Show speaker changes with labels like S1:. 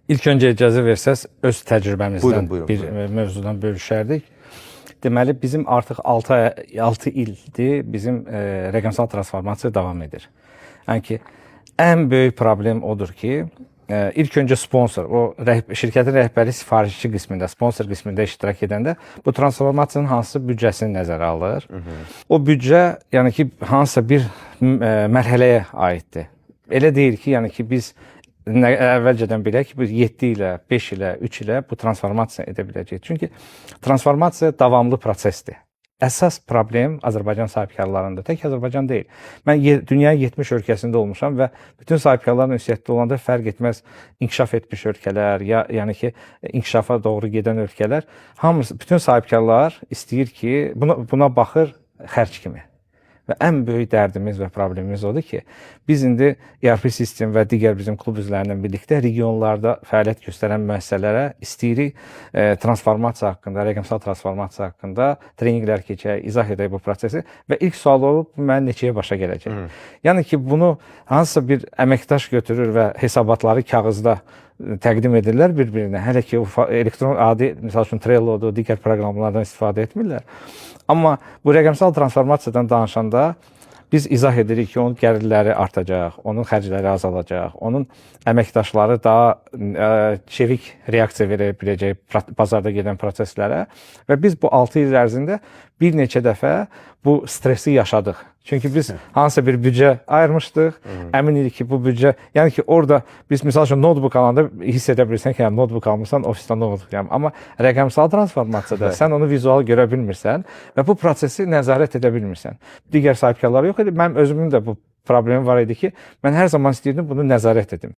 S1: İlk öncə icazə versəz, öz təcrübəmizdən
S2: Buyurun.
S1: bir mövzudan bölüşərdik. Deməli, bizim artıq 6 ildir bizim rəqəmsal transformasiya davam edir. Yəni ki, ən böyük problem odur ki, ilk öncə sponsor, o şirkətin rəhbəri sifarişçi qismində, sponsor qismində iştirak edəndə bu transformasiyanın hansı büdcəsini nəzərə alır. O büdcə, yəni ki, hansısa bir mərhələyə aiddir. Elə deyil ki, yəni ki, biz əvvəlcədən bilək ki, biz 7 ilə, 5 ilə, 3 ilə bu transformasiya edə biləcəyik. Çünki transformasiya davamlı prosesdir. Əsas problem Azərbaycan sahibkarlarında, tək Azərbaycan deyil. Mən dünyanın 70 ölkəsində olmuşam və bütün sahibkarların ünsiyyətdə olanda fərq etməz inkişaf etmiş ölkələr, yəni ki, inkişafa doğru gedən ölkələr, hamısı, bütün sahibkarlar istəyir ki, buna baxır xərc kimi. Və ən böyük dərdimiz və problemimiz odur ki, biz indi ERP sistem və digər bizim klub üzvlərlə birlikdə regionlarda fəaliyyət göstərən müəssisələrə istəyirik transformasiya haqqında, rəqəmsal transformasiya haqqında treninqlər keçək, izah edək bu prosesi və ilk sual olub, mən neçəyə başa gələcək? Yəni ki, bunu hansısa bir əməkdaş götürür və hesabatları kağızda təqdim edirlər bir-birinə. Hələ ki, elektron adi, misal üçün Trello-dur, digər proqramlardan istifadə etmirlər. Amma bu rəqəmsal transformasiyadan danışanda biz izah edirik ki, onun gəlirləri artacaq, onun xərcləri azalacaq, onun əməkdaşları daha çevik reaksiya verə biləcək bazarda gedən proseslərə və biz bu 6 il ərzində bir neçə dəfə bu stresi yaşadıq. Çünki biz hansısa bir büdcə ayırmışdıq, əmin idik ki, bu büdcə, yəni ki, orada biz misal üçün notebook alanda hiss edə bilirsən ki, yəni notebook almışsan, ofisdə notebook, yəni, amma rəqəmsal transformasiyada sən onu vizual görə bilmirsən və bu prosesi nəzarət edə bilmirsən. Digər sahibkarlar yox idi, mənim özümün də bu problemi var idi ki, mən hər zaman istəyirdim bunu nəzarət edim.